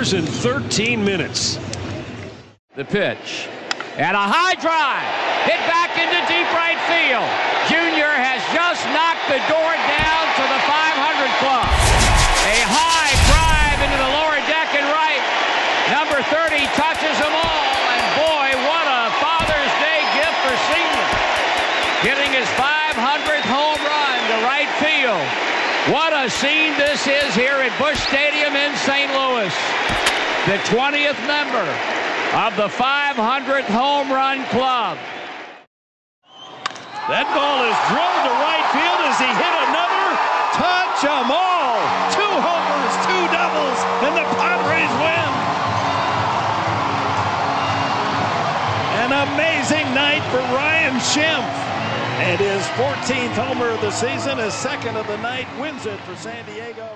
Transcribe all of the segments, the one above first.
homers in 13 minutes. The pitch. And a high drive. Hit back into deep right field. Junior has just knocked the door down to the 500 club. A high drive into the lower deck and right. Number 30 touches them all. And boy, what a Father's Day gift for Senior. Hitting his 500th home run to right field. What a scene this is here at Busch Stadium in St. Louis. The 20th member of the 500th home run club. That ball is drilled to right field as he hit another. Touch 'em all. 2 homers, 2 doubles, and the Padres win. An amazing night for Ryan Schimpf. And his 14th homer of the season, his second of the night, wins it for San Diego.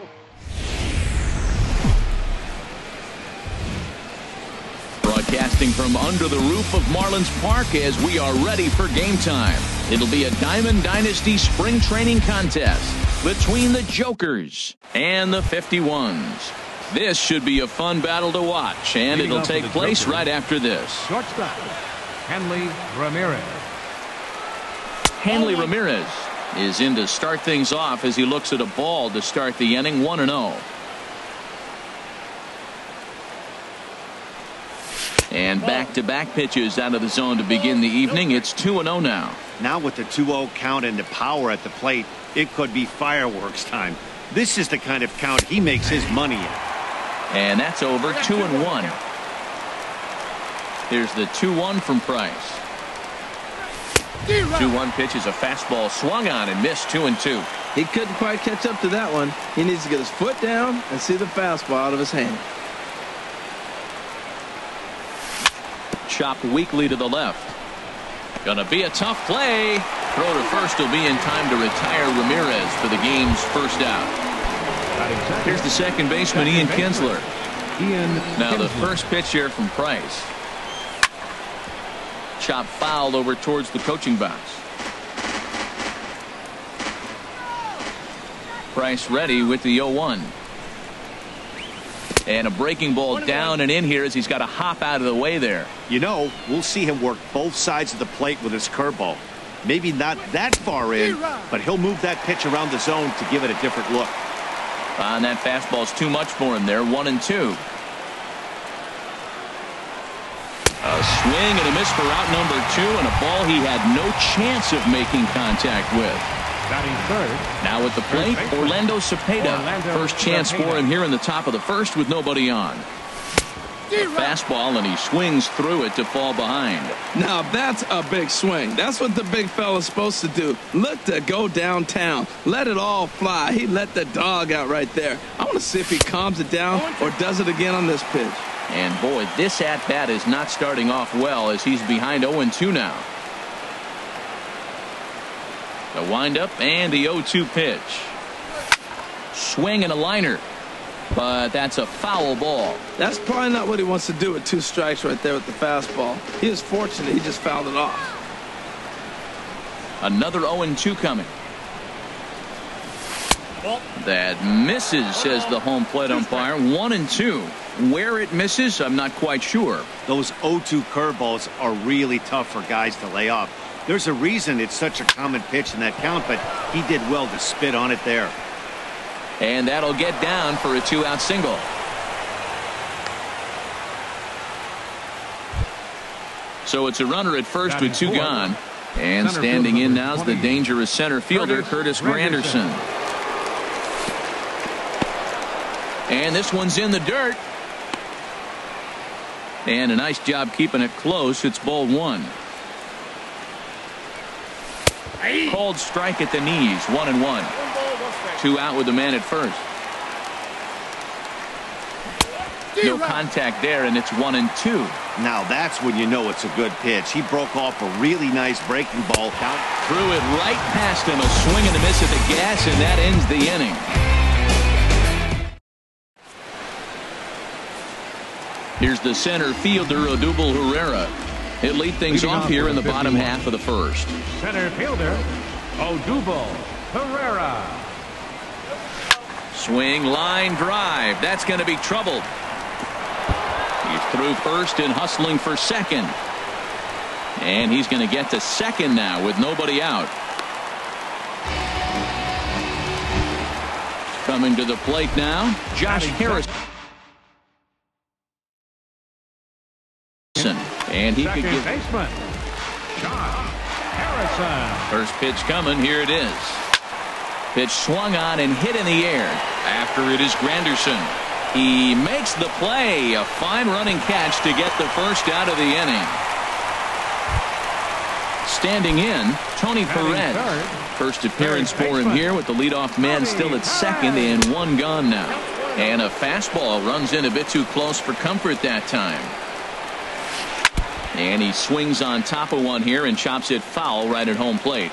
Broadcasting from under the roof of Marlins Park as we are ready for game time. It'll be a Diamond Dynasty spring training contest between the Jokers and the 51s. This should be a fun battle to watch, and it'll take place right after this. Shortstop, Hanley Ramirez. Hanley Ramirez is in to start things off as he looks at a ball to start the inning. 1-0. And back-to-back pitches out of the zone to begin the evening. It's 2-0 now. Now with the 2-0 count and the power at the plate, it could be fireworks time. This is the kind of count he makes his money in. And that's over. 2-1. Here's the 2-1 from Price. 2-1 pitch is a fastball swung on and missed. 2-2. He couldn't quite catch up to that one. He needs to get his foot down and see the fastball out of his hand. Chopped weakly to the left. Gonna be a tough play. Throw to first will be in time to retire Ramirez for the game's first out. Here's the second baseman, Ian Kinsler. Now the first pitch here from Price. Chopped foul over towards the coaching box. Price ready with the 0-1. And a breaking ball down and in here as he's got to hop out of the way there. You know, we'll see him work both sides of the plate with his curveball. Maybe not that far in, but he'll move that pitch around the zone to give it a different look. And that fastball's too much for him there. 1-2. A swing and a miss for out number 2, and a ball he had no chance of making contact with. Now at the plate, Orlando Cepeda. First chance for him here in the top of the first with nobody on. A fastball, and he swings through it to fall behind. Now that's a big swing. That's what the big fella's supposed to do. Look to go downtown. Let it all fly. He let the dog out right there. I want to see if he calms it down or does it again on this pitch. And boy, this at-bat is not starting off well as he's behind 0-2 now. The windup and the 0-2 pitch. Swing and a liner. But that's a foul ball. That's probably not what he wants to do with 2 strikes right there with the fastball. He is fortunate he just fouled it off. Another 0-2 coming. That misses, says the home plate umpire. 1-2. Where it misses, I'm not quite sure. Those 0-2 curveballs are really tough for guys to lay off. There's a reason it's such a common pitch in that count, but he did well to spit on it there. And that'll get down for a 2-out single. So it's a runner at first with 2 gone. And standing in now is the dangerous center fielder, Curtis Granderson. And this one's in the dirt. And a nice job keeping it close. It's ball 1. Called strike at the knees. 1-1. 2 out with the man at first. No contact there, and it's 1-2. Now that's when you know it's a good pitch. He broke off a really nice breaking ball. Threw it right past him. A swing and a miss at the gas, and that ends the inning. Here's the center fielder, Odubel Herrera. He'll lead things off here in the bottom half of the first. Center fielder, Odubel Herrera. Swing, line drive. That's going to be trouble. He's through first and hustling for second. And he's going to get to second now with nobody out. Coming to the plate now, Josh Harrison. And he could give baseman, Josh Harrison. First pitch coming. Here it is. Pitch swung on and hit in the air. After it is Granderson. He makes the play. A fine running catch to get the first out of the inning. Standing in, Tony Perez. First appearance for him here with the leadoff man still at second and one gone now. And a fastball runs in a bit too close for comfort that time. And he swings on top of one here and chops it foul right at home plate.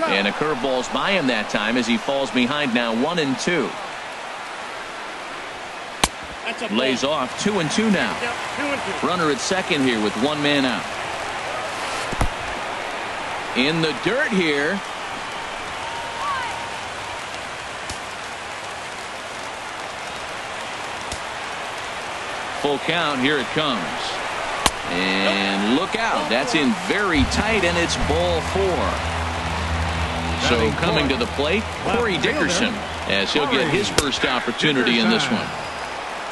And a curveball's by him that time as he falls behind now 1-2. Lays off 2-2 now. Runner at second here with one man out. In the dirt here. Full count. Here it comes. And look out. That's in very tight, and it's ball 4. So coming to the plate, Corey Dickerson, as he'll get his first opportunity in this one.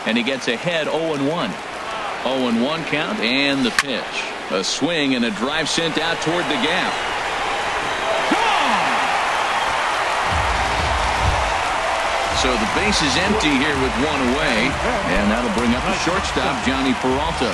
And he gets ahead 0-1. 0-1 count and the pitch. A swing and a drive sent out toward the gap. So the base is empty here with one away. And that'll bring up the shortstop, Johnny Peralta.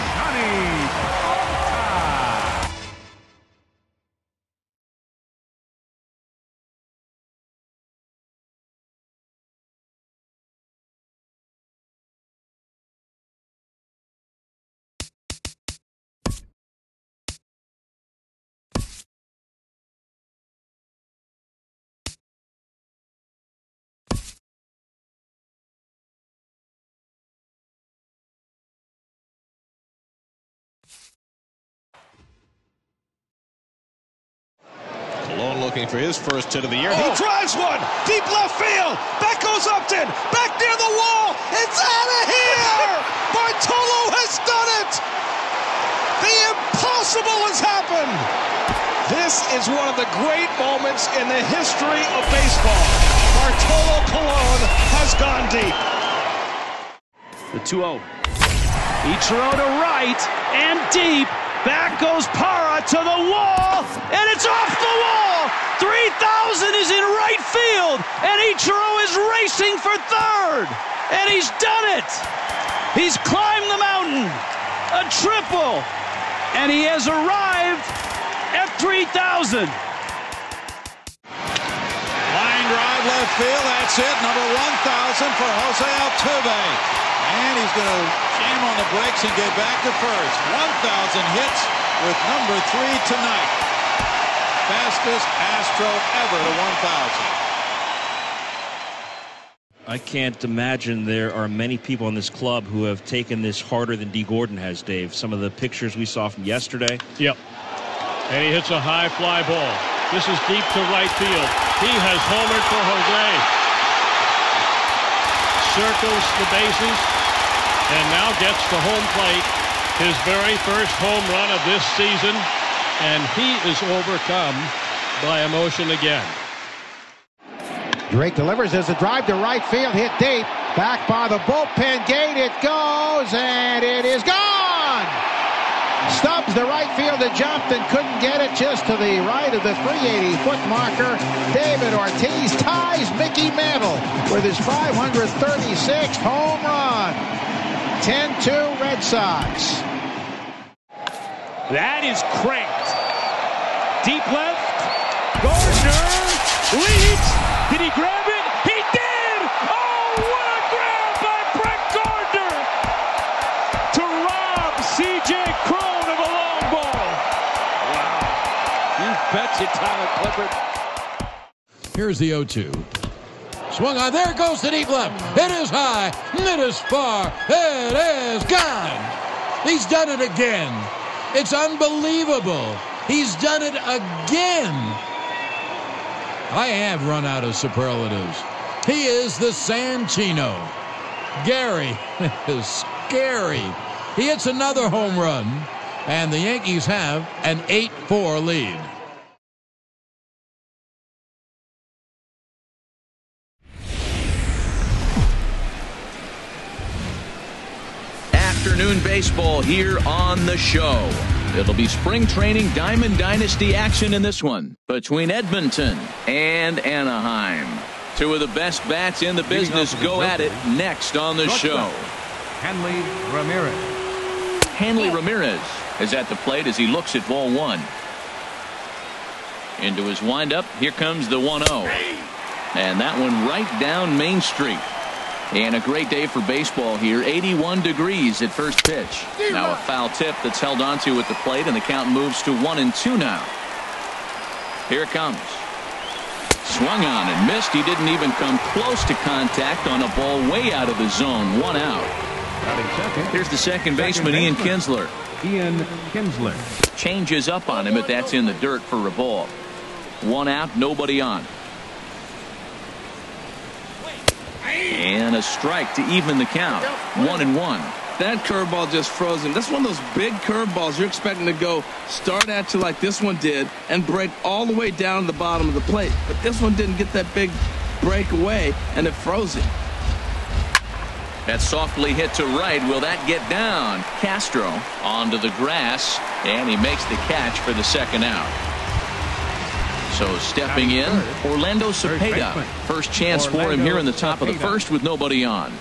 Looking for his first hit of the year. He drives one deep left field. Back goes Upton. Back near the wall. It's out of here. Bartolo has done it. The impossible has happened. This is one of the great moments in the history of baseball. Bartolo Colon has gone deep. The 2-0. Ichiro to right and deep. Back goes Parra to the wall, and it's off the wall. 3,000 is in right field, and Ichiro is racing for third, and he's done it. He's climbed the mountain, a triple, and he has arrived at 3,000. Line drive left field. That's it. Number 1,000 for Jose Altuve. And he's going to jam on the brakes and get back to first. 1,000 hits with number 3 tonight. Fastest Astro ever to 1,000. I can't imagine there are many people in this club who have taken this harder than D. Gordon has, Dave. Some of the pictures we saw from yesterday. Yep. And he hits a high fly ball. This is deep to right field. He has homered for Jose. Circles the bases and now gets to home plate. His very first home run of this season, and he is overcome by emotion again. Drake delivers as a drive to right field, hit deep, back by the bullpen gate. It goes, and it is gone. Stubbs, the right fielder, jumped and couldn't get it just to the right of the 380-foot marker. David Ortiz ties Mickey Mantle with his 536th home run. 10-2 Red Sox. That is cranked. Deep left. Gardner leads. Did he grab it? He did! Oh, what a grab by Brett Gardner to rob C.J. Cron of a long ball. Wow. You betcha, Tyler Clippard. Here's the 0-2. Swung on. There goes the deep left. It is high. It is far. It is gone. He's done it again. It's unbelievable. He's done it again. I have run out of superlatives. He is the Santino. Gary is scary. He hits another home run, and the Yankees have an 8-4 lead. Afternoon baseball here on the show. It'll be spring training Diamond Dynasty action in this one between Edmonton and Anaheim. Two of the best bats in the business go at it next on the show. Hanley Ramirez. Hanley Ramirez is at the plate as he looks at ball one. Into his windup. Here comes the 1-0. And that one right down Main Street. And a great day for baseball here. 81 degrees at first pitch. Now a foul tip that's held onto at the plate, and the count moves to 1-2 now. Here it comes. Swung on and missed. He didn't even come close to contact on a ball way out of the zone. 1 out. Here's the second baseman, Ian Kinsler. Changes up on him, but that's in the dirt for a ball. 1 out, nobody on. And a strike to even the count. 1-1. That curveball just froze him. That's one of those big curveballs you're expecting to go start at you like this one did and break all the way down to the bottom of the plate. But this one didn't get that big break away, and it froze him. That's softly hit to right. Will that get down? Castro onto the grass, and he makes the catch for the second out. So stepping in, Orlando Cepeda. First chance for him here in the top of the first with nobody on.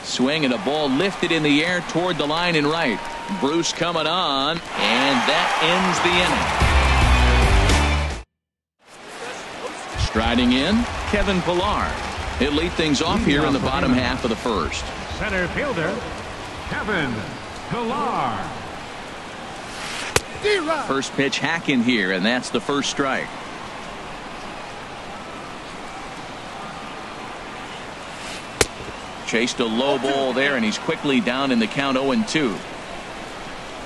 Swing and a ball lifted in the air toward the line and right. Bruce coming on, and that ends the inning. Striding in, Kevin Pillar. He'll lead things off here in the bottom half of the first. Center fielder, Kevin Pillar. First pitch hack in here, and that's the first strike. Chased a low ball there, and he's quickly down in the count. 0-2.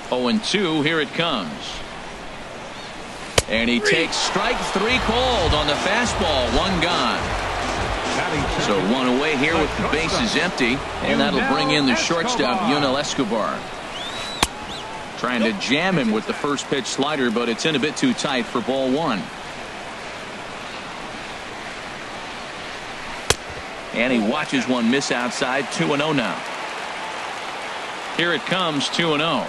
0-2, here it comes. And he takes strike 3 called on the fastball. 1 gone. So 1 away here with the bases empty, and that'll bring in the shortstop, Yunel Escobar. Trying to jam him with the first pitch slider, but it's in a bit too tight for ball 1. And he watches one miss outside. 2-0 now. Here it comes. 2-0.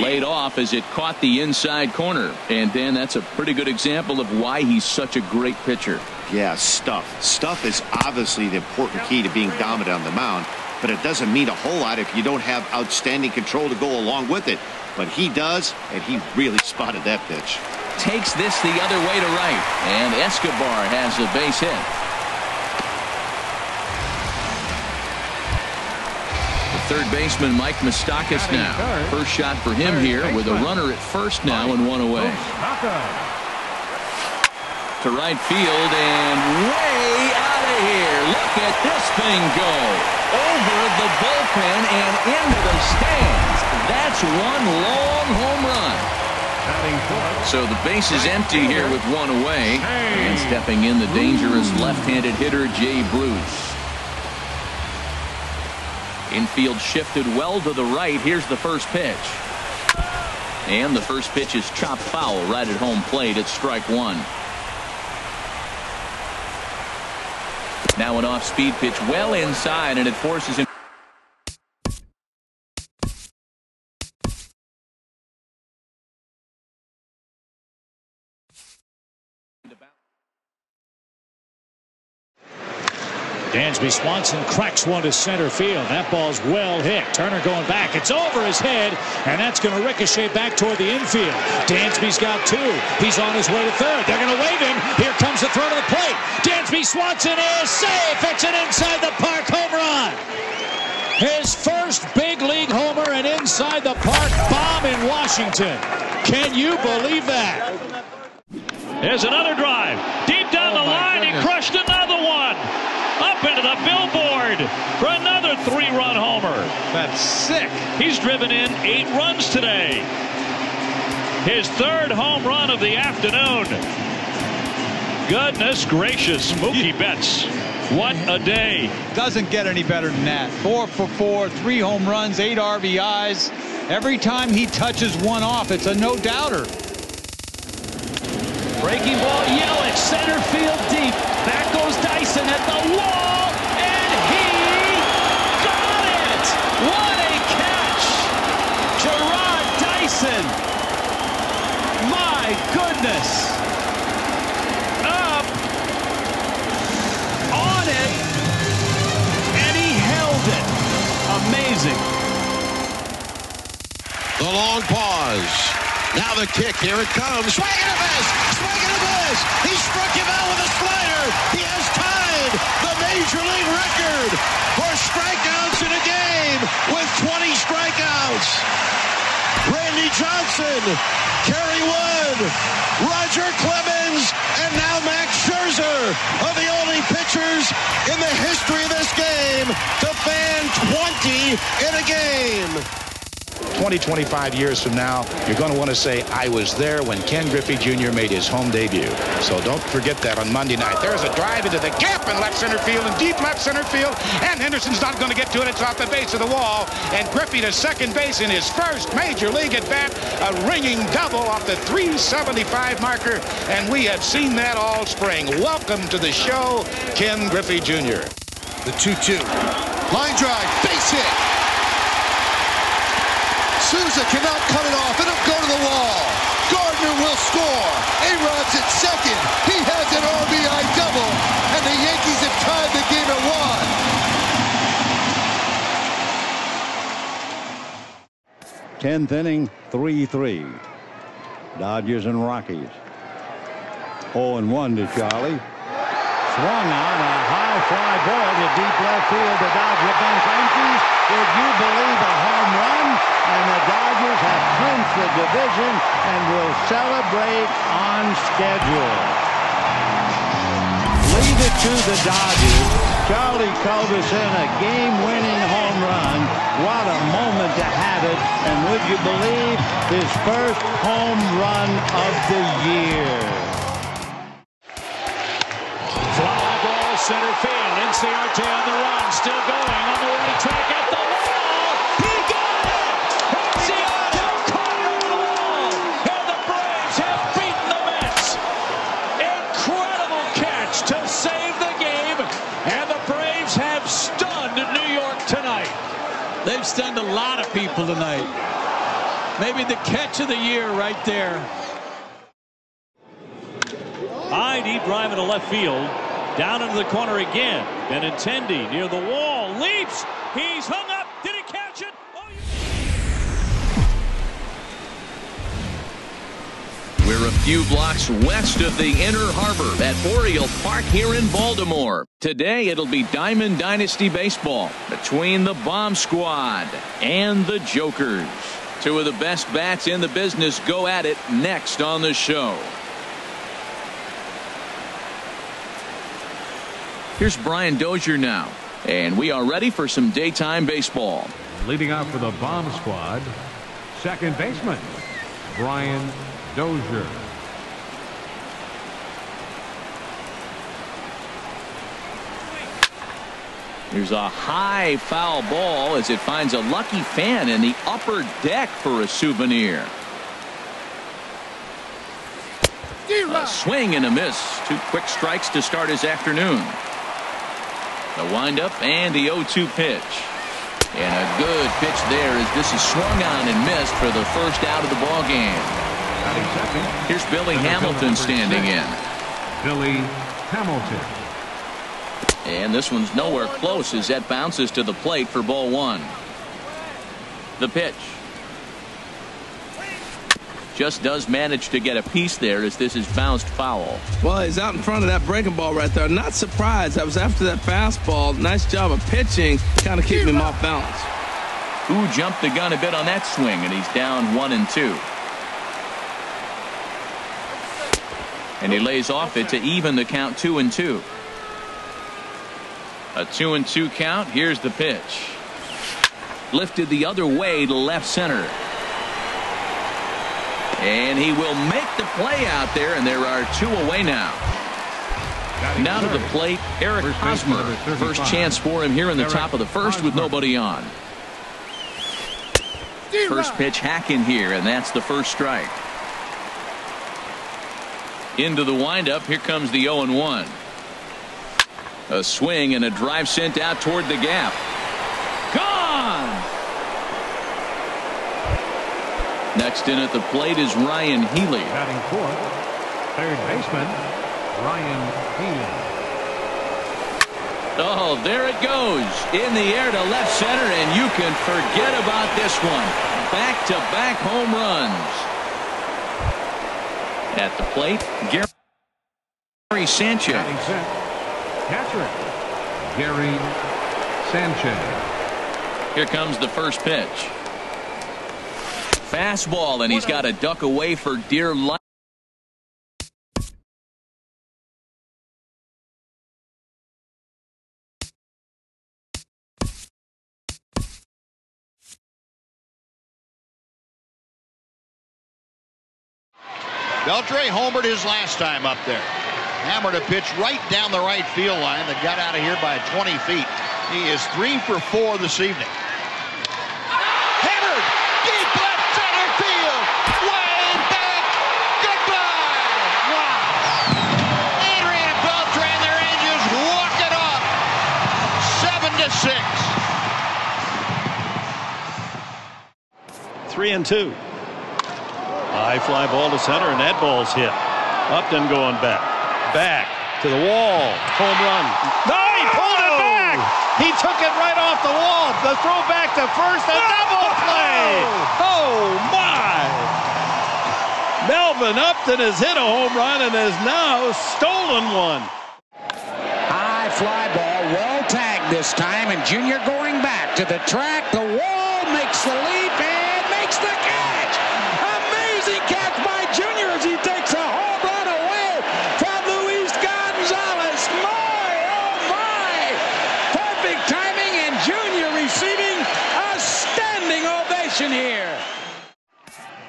Laid off as it caught the inside corner. And Dan, that's a pretty good example of why he's such a great pitcher. Yeah, stuff. Stuff is obviously the important key to being dominant on the mound. But it doesn't mean a whole lot if you don't have outstanding control to go along with it. But he does, and he really spotted that pitch. Takes this the other way to right, and Escobar has a base hit. The third baseman, Mike Moustakas now. First shot for him here with a runner at first now and 1 away. To right field and way out of here. Look at this thing go. Over the bullpen and into the stands. That's one long home run. So the base is empty here with 1 away. And stepping in, the dangerous left-handed hitter, Jay Bruce. Infield shifted well to the right. Here's the first pitch. And the first pitch is chopped foul right at home plate. It's strike 1. Now an off-speed pitch well inside, and it forces him. Dansby Swanson cracks one to center field. That ball's well hit. Turner going back. It's over his head, and that's going to ricochet back toward the infield. Dansby's got 2. He's on his way to third. They're going to wave him. Here comes the throw to the plate. Dansby Swanson is safe. It's an inside the park home run. His first big league homer, and inside the park bomb in Washington. Can you believe that? There's another drive. Deep down the line, he crushed another one. Up into the billboard for another 3-run homer. That's sick. He's driven in 8 runs today. His 3rd home run of the afternoon. Goodness gracious, Mookie Betts. What a day. Doesn't get any better than that. 4 for 4, 3 home runs, 8 RBIs. Every time he touches one off, it's a no-doubter. Breaking ball, Yelich, center field deep. Back goes Dyson at the wall, and he got it! What a catch! Gerard Dyson. My goodness. Up on it, and he held it. Amazing. The long pause. Now the kick. Here it comes. Swing and a miss. Swing and a miss. He struck him out with a slider. He has tied the Major League record for strikeouts in a game with 20 strikeouts. Randy Johnson, Kerry Wood, Roger Clemens, and now Max Scherzer are the only pitchers in the history of this game to fan 20 in a game. 20, 25 years from now, you're going to want to say, I was there when Ken Griffey Jr. made his home debut. So don't forget that on Monday night. There's a drive into the gap in left center field and deep left center field, and Henderson's not going to get to it. It's off the base of the wall, and Griffey to second base in his first major league at bat, a ringing double off the 375 marker, and we have seen that all spring. Welcome to the show, Ken Griffey Jr. The 2-2. Line drive. Base hit. Souza cannot cut it off. It'll go to the wall. Gardner will score. A-Rod's at second. He has an RBI double. And the Yankees have tied the game at 1. 10th inning, 3-3. Dodgers and Rockies. 0-1 to Charlie. Swung on a high fly ball to deep left field. The Dodger bench empties. Would you believe a home run? And the Dodgers have clinched the division and will celebrate on schedule. Leave it to the Dodgers. Charlie Culberson, a game-winning home run. What a moment to have it. And would you believe his first home run of the year? Fly ball, center field. Inciarte on the run. Still going on the right track at the wall. He got it! Inciarte caught it on the wall. And the Braves have beaten the Mets. Incredible catch to save the game. And the Braves have stunned New York tonight. They've stunned a lot of people tonight. Maybe the catch of the year right there. High deep drive into left field. Down into the corner again. Benintendi near the wall. Leaps. He's hung up. Did he catch it? We're a few blocks west of the Inner Harbor at Oriole Park here in Baltimore. Today it'll be Diamond Dynasty baseball between the Bomb Squad and the Jokers. Two of the best bats in the business go at it next on the show. Here's Brian Dozier now, and we are ready for some daytime baseball. Leading out for the Bomb Squad, second baseman, Brian Dozier. Here's a high foul ball as it finds a lucky fan in the upper deck for a souvenir. A swing and a miss. Two quick strikes to start his afternoon. The windup and the 0-2 pitch. And a good pitch there as this is swung on and missed for the first out of the ball game. Here's Billy Hamilton standing in. Billy Hamilton. And this one's nowhere close as that bounces to the plate for ball one. The pitch. Just does manage to get a piece there as this is bounced foul. Well, he's out in front of that breaking ball right there. Not surprised. I was after that fastball. Nice job of pitching. Kind of keeping him off balance. Who jumped the gun a bit on that swing, and he's down 1-2. And he lays off it to even the count 2-2. A 2-2 count. Here's the pitch. Lifted the other way to left center. And he will make the play out there, and there are two away now. Now to the plate, Eric Hosmer. First chance for him here in the top of the first with nobody on. First pitch hacking here, and that's the first strike. Into the windup, here comes the 0-1. A swing and a drive sent out toward the gap. Gone! Next in at the plate is Ryan Healy. Batting fourth, third baseman, Ryan Healy. Oh, there it goes. In the air to left center, and you can forget about this one. Back-to-back home runs. At the plate, Gary Sanchez. Catcher, Gary Sanchez. Here comes the first pitch. Fastball, and he's got to duck away for dear life. Beltre homered his last time up there. Hammered a pitch right down the right field line that got out of here by 20 feet. He is 3 for 4 this evening. Hammered! Deep left center field! Way back! Goodbye! Wow! Adrian Beltre and the Rangers walk it off. 7-6. 3-2. High fly ball to center, and that ball's hit. Upton going back to the wall. Home run. No, he pulled it back. He took it right off the wall. The throw back to first, a double play. Oh my! Melvin Upton has hit a home run and has now stolen one. High fly ball, well tagged this time, and Junior going back to the track. The wall makes the leap and makes the catch. Amazing catch by Junior as he takes a home run away from Luis Gonzalez. My, oh my! Perfect timing, and Junior receiving a standing ovation here.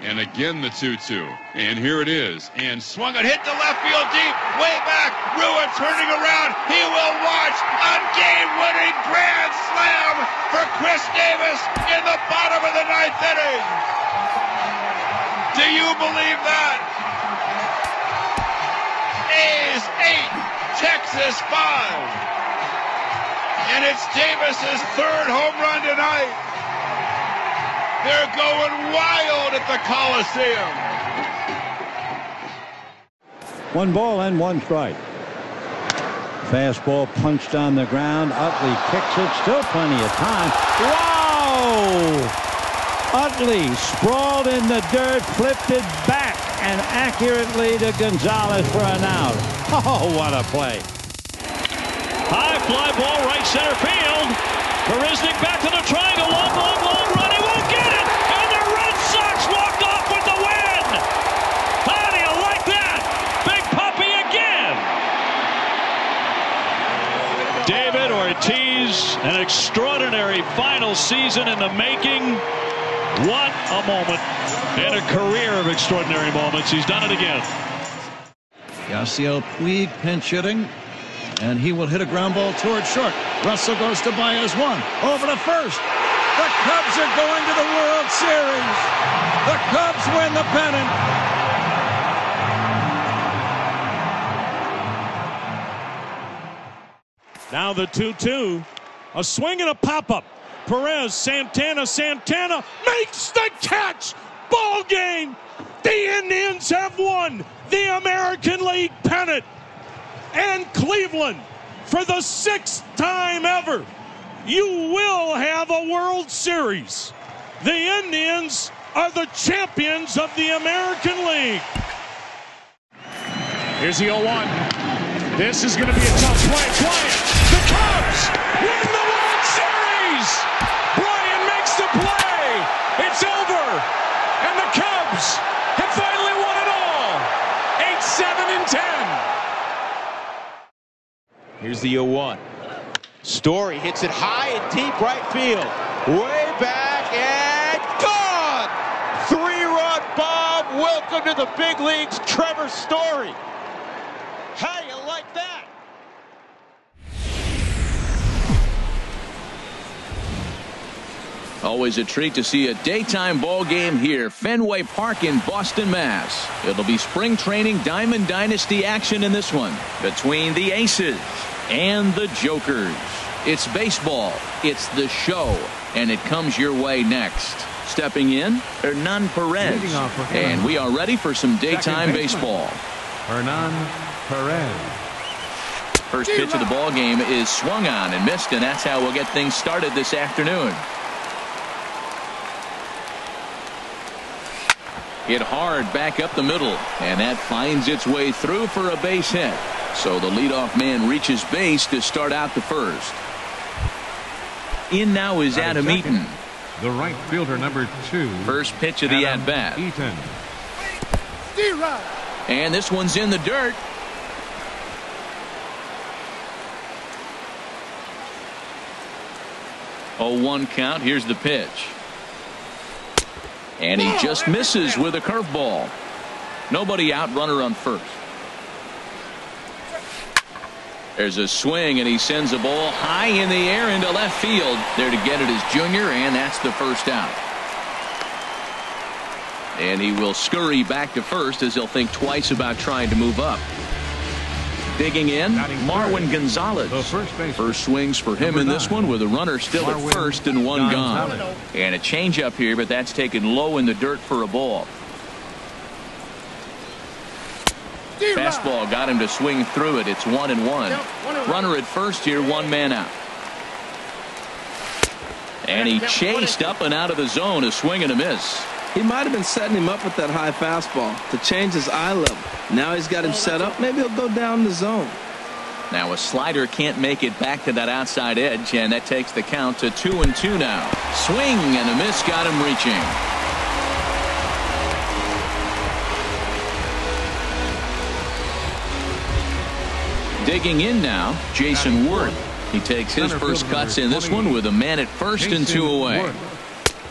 And again the 2-2. And here it is. And swung and hit to left field deep. Way back. Ruin turning around. He will watch a game-winning grand slam for Chris Davis in the bottom of the 9th inning. Do you believe that? A's 8, Texas 5. And it's Davis's 3rd home run tonight. They're going wild at the Coliseum. 1 ball and 1 strike. Fastball punched on the ground. Utley kicks it. Still plenty of time. Wow! Utley sprawled in the dirt, flipped it back, and accurately to Gonzalez for an out. Oh, what a play. High fly ball right center field. Marisnik back to the triangle. Long run. He won't get it. And the Red Sox walked off with the win. How do you like that? Big Puppy again. David Ortiz, an extraordinary final season in the making. What a moment and a career of extraordinary moments. He's done it again. Yasiel Puig pinch hitting, and he will hit a ground ball toward short. Russell goes to Baez 1 over to first. The Cubs are going to the World Series. The Cubs win the pennant. Now the 2-2. A swing and a pop-up. Perez, Santana makes the catch. Ball game. The Indians have won the American League pennant. And Cleveland, for the 6th time ever, you will have a World Series. The Indians are the champions of the American League. Here's the 0-1. This is going to be a tough play. Bryant, the Cubs win the World Series. Bryant makes the play. It's over. And the Cubs have finally won it all. 8-7-10. Here's the 0-1. Story hits it high and deep right field. Way back and gone! 3-run bomb. Welcome to the big leagues, Trevor Story. How do you like that? Always a treat to see a daytime ball game here, Fenway Park in Boston, Mass. It'll be spring training Diamond Dynasty action in this one between the Aces and the Jokers. It's baseball, it's the show, and it comes your way next. Stepping in, Hernan Perez. And we are ready for some daytime baseball. Hernan Perez. First pitch of the ball game is swung on and missed, and that's how we'll get things started this afternoon. Hit hard back up the middle, and that finds its way through for a base hit. So the leadoff man reaches base to start out the first. In now is Adam Eaton. The right fielder, number 2. First pitch of the at-bat. Eaton. And this one's in the dirt. Oh, 1 count. Here's the pitch. And he just misses with a curveball. Nobody out, runner on first. There's a swing, and he sends a ball high in the air into left field. There to get it is Junior, and that's the first out. And he will scurry back to first as he'll think twice about trying to move up. Digging in, Marwin Gonzalez. First swings for him in this one with a runner still at first and one gone. And a changeup here, but that's taken low in the dirt for a ball. Fastball got him to swing through it. It's 1-1. Runner at first here, 1 man out. And he chased up and out of the zone, a swing and a miss. He might have been setting him up with that high fastball to change his eye level. Now he's got him set up. Maybe he'll go down the zone. Now a slider can't make it back to that outside edge, and that takes the count to 2-2 now. Swing and a miss got him reaching. Digging in now, Jason Worth. He takes his first cuts in this one with a man at first and 2 away.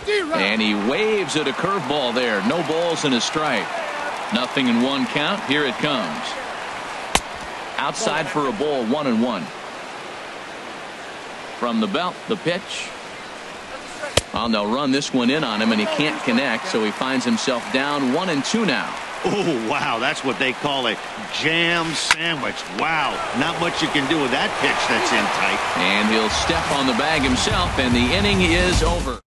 And he waves at a curveball there. No balls and a strike. Nothing in 1 count. Here it comes. Outside for a ball, 1-1. From the belt, the pitch. Well, they'll run this one in on him, and he can't connect, so he finds himself down 1-2 now. Oh, wow, that's what they call a jam sandwich. Wow, not much you can do with that pitch that's in tight. And he'll step on the bag himself, and the inning is over.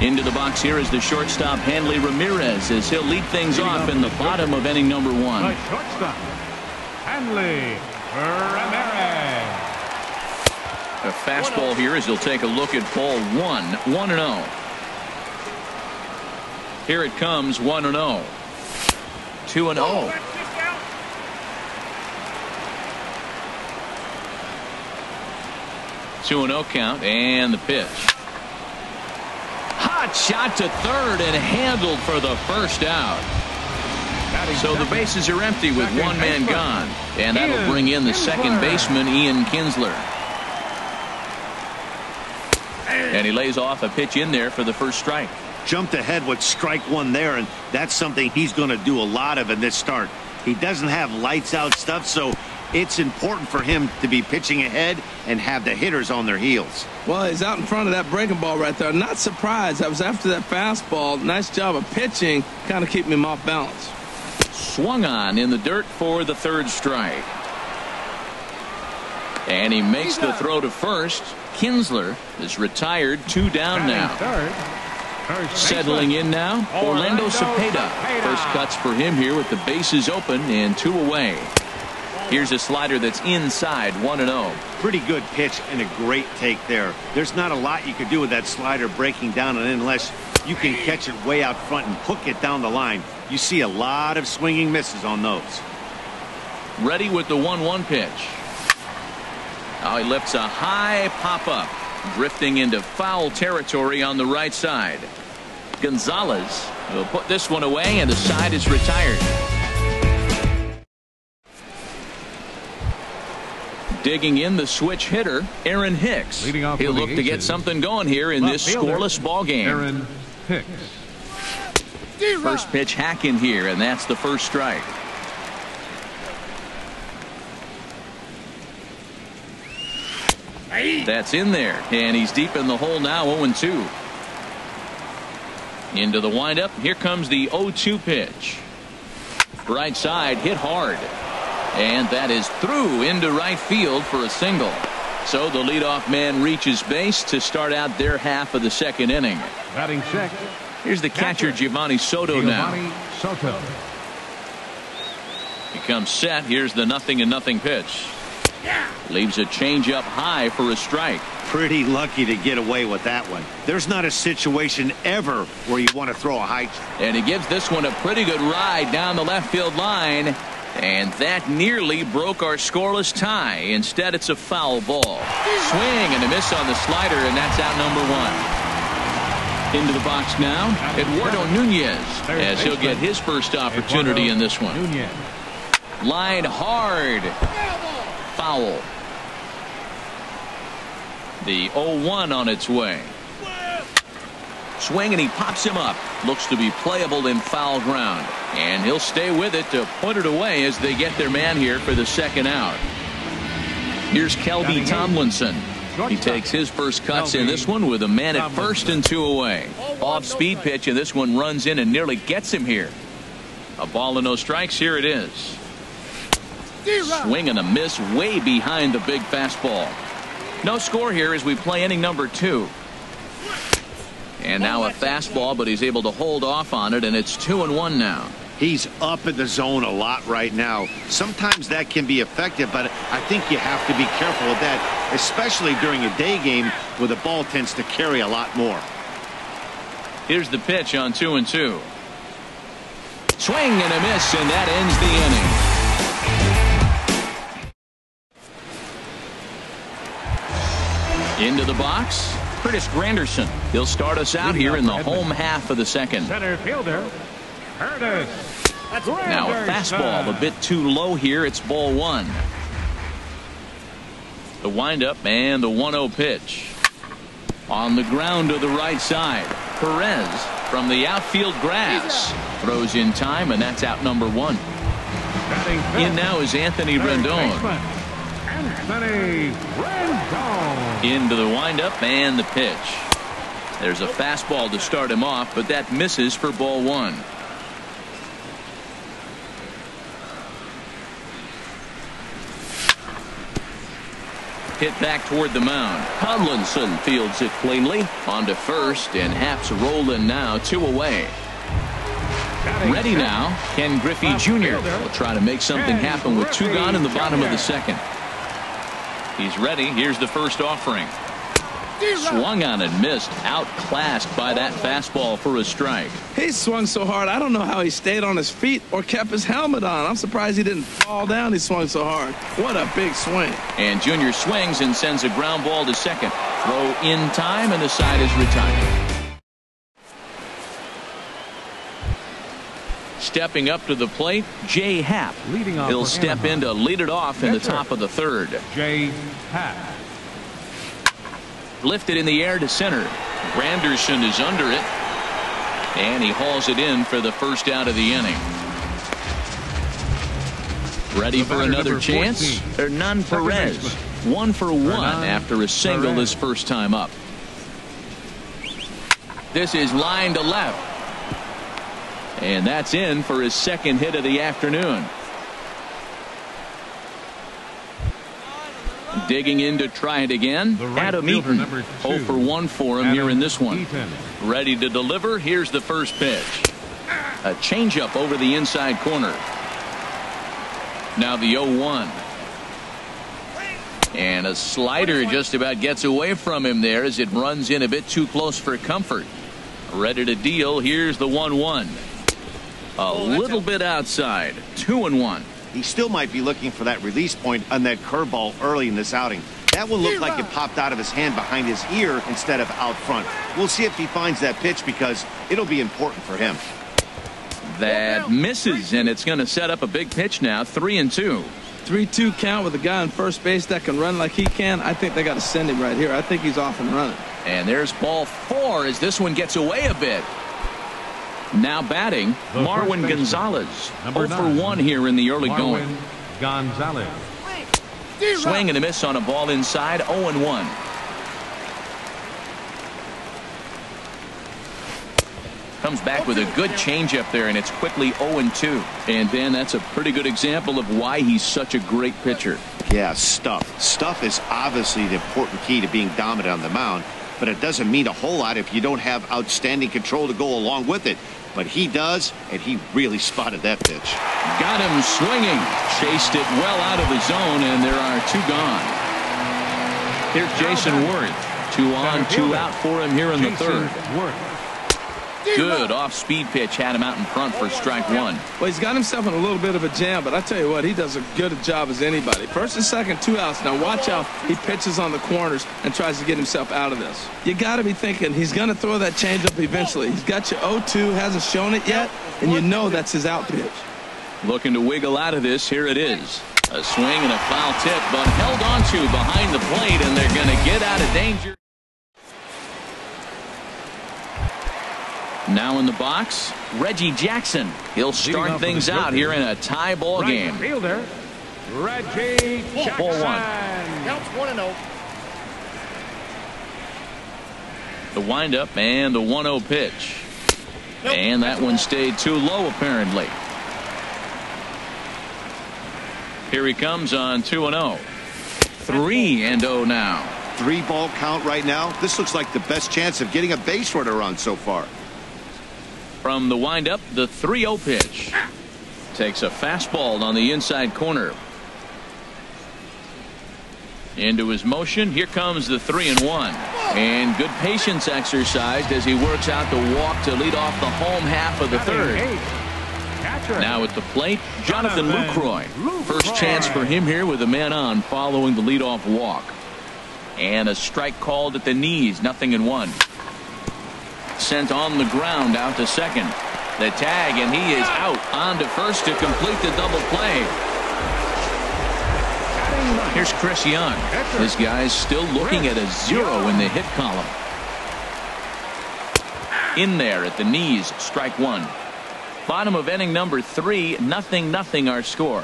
Into the box here is the shortstop, Hanley Ramirez, as he'll lead things off in the bottom of inning number 1. The shortstop, Hanley Ramirez. A fastball here as he'll take a look at ball 1, 1-0. Here it comes, 1-0. 2-0. Two and 0 count, and the pitch. Hot shot to third and handled for the first out. So the bases are empty with 1 man gone, and that'll bring in the second baseman, Ian Kinsler. And he lays off a pitch in there for the first strike. Jumped ahead with strike 1 there, and that's something he's going to do a lot of in this start. He doesn't have lights out stuff, so it's important for him to be pitching ahead and have the hitters on their heels. Well, he's out in front of that breaking ball right there. Not surprised. I was after that fastball. Nice job of pitching, kind of keeping him off balance. Swung on in the dirt for the third strike. And he makes the throw to first. Kinsler is retired, 2 down now. Settling in now, Orlando Cepeda. First cuts for him here with the bases open and 2 away. Here's a slider that's inside, 1-0. Pretty good pitch and a great take there. There's not a lot you can do with that slider breaking down and in unless you can catch it way out front and hook it down the line. You see a lot of swinging misses on those. Ready with the 1-1 pitch. Now he lifts a high pop-up, drifting into foul territory on the right side. Gonzalez will put this one away, and the side is retired. Digging in the switch hitter, Aaron Hicks. He'll look to get something going here in this scoreless ball game. Aaron Hicks. First pitch hack in here, and that's the first strike. That's in there, and he's deep in the hole now, 0-2. Into the windup. Here comes the 0-2 pitch. Right side, hit hard. And that is through into right field for a single. So the leadoff man reaches base to start out their half of the second inning. Batting sixth. Here's the catcher, Giovanni Soto now. Soto. He comes set. Here's the 0-0 pitch. Leaves a changeup high for a strike. Pretty lucky to get away with that one. There's not a situation ever where you want to throw a high. And he gives this one a pretty good ride down the left field line. And that nearly broke our scoreless tie. Instead, it's a foul ball. Swing and a miss on the slider, and that's out number one. Into the box now, Eduardo Nunez, as he'll get his first opportunity in this one. Line hard. Foul. The 0-1 on its way. Swing and he pops him up. Looks to be playable in foul ground. And he'll stay with it to put it away as they get their man here for the second out. Here's Kelby Tomlinson. He takes his first cuts in this one with a man at first and 2 away. Off-speed pitch, and this one runs in and nearly gets him here. A ball and no strikes. Here it is. Swing and a miss way behind the big fastball. No score here as we play inning number 2. And now a fastball, but he's able to hold off on it, and it's 2-1 now. He's up in the zone a lot right now. Sometimes that can be effective, but I think you have to be careful with that, especially during a day game where the ball tends to carry a lot more. Here's the pitch on 2-2. Swing and a miss, and that ends the inning. Into the box, Curtis Granderson. He'll start us out here in the home half of the second. Center fielder, Curtis. Now a fastball a bit too low here. It's ball one. The windup and the 1-0 pitch. On the ground to the right side. Perez from the outfield grass. Throws in time, and that's out number 1. In now is Anthony Rendon. Into the windup and the pitch. There's a fastball to start him off, but that misses for ball 1. Hit back toward the mound. Tomlinson fields it cleanly. On to first, and Haps rolling now, 2 away. Ready now, Ken Griffey Jr. will try to make something happen with 2 gone in the bottom of the second. He's ready. Here's the first offering. Swung on and missed. Outclassed by that fastball for a strike. He swung so hard, I don't know how he stayed on his feet or kept his helmet on. I'm surprised he didn't fall down. He swung so hard. What a big swing. And Junior swings and sends a ground ball to second. Throw in time, and the side is retired. Stepping up to the plate, Jay Happ. He'll step in to lead it off in the top of the third. Jay Happ. Lifted in the air to center. Granderson is under it. And he hauls it in for the first out of the inning. Ready for another chance? Hernan Perez. 1 for 1 after a single his first time up. This is line to left. And that's in for his second hit of the afternoon. Digging in to try it again. Adam Eaton. 0 for 1 for him here in this one. Ready to deliver. Here's the first pitch. A changeup over the inside corner. Now the 0-1. And a slider just about gets away from him there as it runs in a bit too close for comfort. Ready to deal. Here's the 1-1. A little bit outside. 2-1. He still might be looking for that release point on that curveball early in this outing. That one looked like it popped out of his hand behind his ear instead of out front. We'll see if he finds that pitch because it'll be important for him. That misses, and it's going to set up a big pitch now. 3-2. 3-2 count with a guy on first base that can run like he can. I think they got to send him right here. I think he's off and running. And there's ball 4 as this one gets away a bit. Now batting, Marwin Gonzalez. 0 for 1 here in the early going. Gonzalez. Swing and a miss on a ball inside, 0-1. Comes back with a good changeup there, and it's quickly 0-2. And Ben, that's a pretty good example of why he's such a great pitcher. Yeah, stuff. Stuff is obviously the important key to being dominant on the mound, but it doesn't mean a whole lot if you don't have outstanding control to go along with it. But he does, and he really spotted that pitch. Got him swinging. Chased it well out of the zone, and there are 2 gone. Here's Jason Worth. 2 on, 2 out for him here in the 3rd. Good off-speed pitch had him out in front for strike 1. Well, he's got himself in a little bit of a jam, but I tell you what, he does as good a job as anybody. First and second, 2 outs. Now watch how he pitches on the corners and tries to get himself out of this. You got to be thinking he's going to throw that changeup eventually. He's got you 0-2, hasn't shown it yet, and you know that's his out pitch. Looking to wiggle out of this. Here it is. A swing and a foul tip, but held on to behind the plate, and they're going to get out of danger. Now in the box, Reggie Jackson. He'll start things out here in a tie ball game. Fielder, Reggie Jackson. Ball 1. Counts 1-0. The windup and the 1-0 pitch. And that one stayed too low apparently. Here he comes on 2-0. 3-0 now. 3-ball count right now. This looks like the best chance of getting a base runner on so far. From the windup, the 3-0 pitch. Takes a fastball on the inside corner. Into his motion. Here comes the 3-1. And good patience exercised as he works out the walk to lead off the home half of the 3rd. Now at the plate, Jonathan Lucroy. First chance for him here with a man on following the leadoff walk. And a strike called at the knees, 0-1. Sent on the ground out to second. The tag, and he is out on to first to complete the double play. Here's Chris Young. This guy's still looking at a 0 in the hit column. In there at the knees, strike 1. Bottom of inning number 3, 0-0 our score.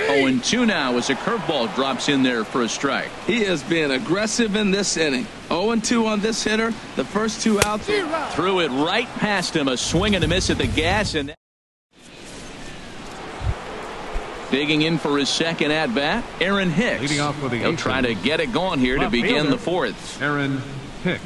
0-2 now as a curveball drops in there for a strike. He is being aggressive in this inning. 0-2 on this hitter. The first 2 outs. Threw it right past him. A swing and a miss at the gas. And digging in for his second at bat, Aaron Hicks. Leading off with the He'll try to get it going here to begin the 4th. Aaron Hicks.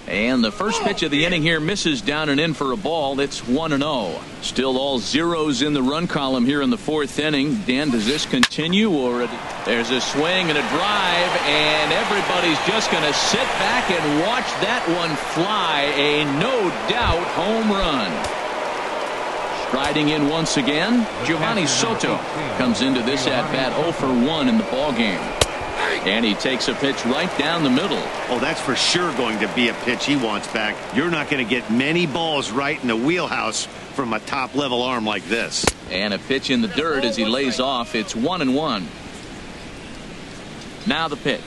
And the first pitch of the inning here misses down and in for a ball. It's 1-0. Still all zeros in the run column here in the 4th inning. Dan, does this continue, or there's a swing and a drive, and everybody's just going to sit back and watch that one fly? A no doubt home run. Striding in once again, Giovanni Soto comes into this at bat 0 for 1 in the ball game. And he takes a pitch right down the middle. Oh, that's for sure going to be a pitch he wants back. You're not going to get many balls right in the wheelhouse from a top-level arm like this. And a pitch in the dirt as he lays off. It's 1-1. Now the pitch.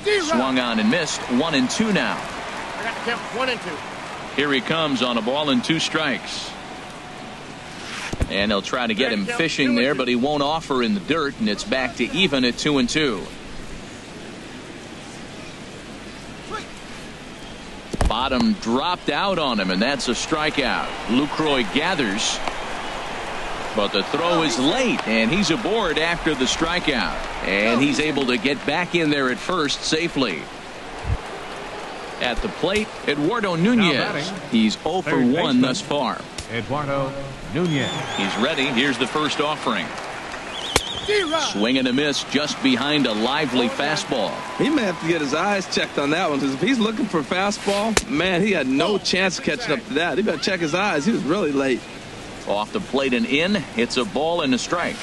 Swung on and missed. 1-2 now. I got to count 1-2. Here he comes on a ball and 2 strikes. And they'll try to get him fishing there, but he won't offer in the dirt, and it's back to even at 2-2. Bottom dropped out on him, and that's a strikeout. Lucroy gathers, but the throw is late, and he's aboard after the strikeout. And he's able to get back in there at first safely. At the plate, Eduardo Nunez. He's 0 for 1 thus far. Eduardo Nunez. He's ready. Here's the first offering. Swing and a miss just behind a lively fastball. He may have to get his eyes checked on that one, because if he's looking for fastball, man, he had no chance of catching up to that. He better check his eyes. He was really late. Off the plate and in. It's a ball and a strike.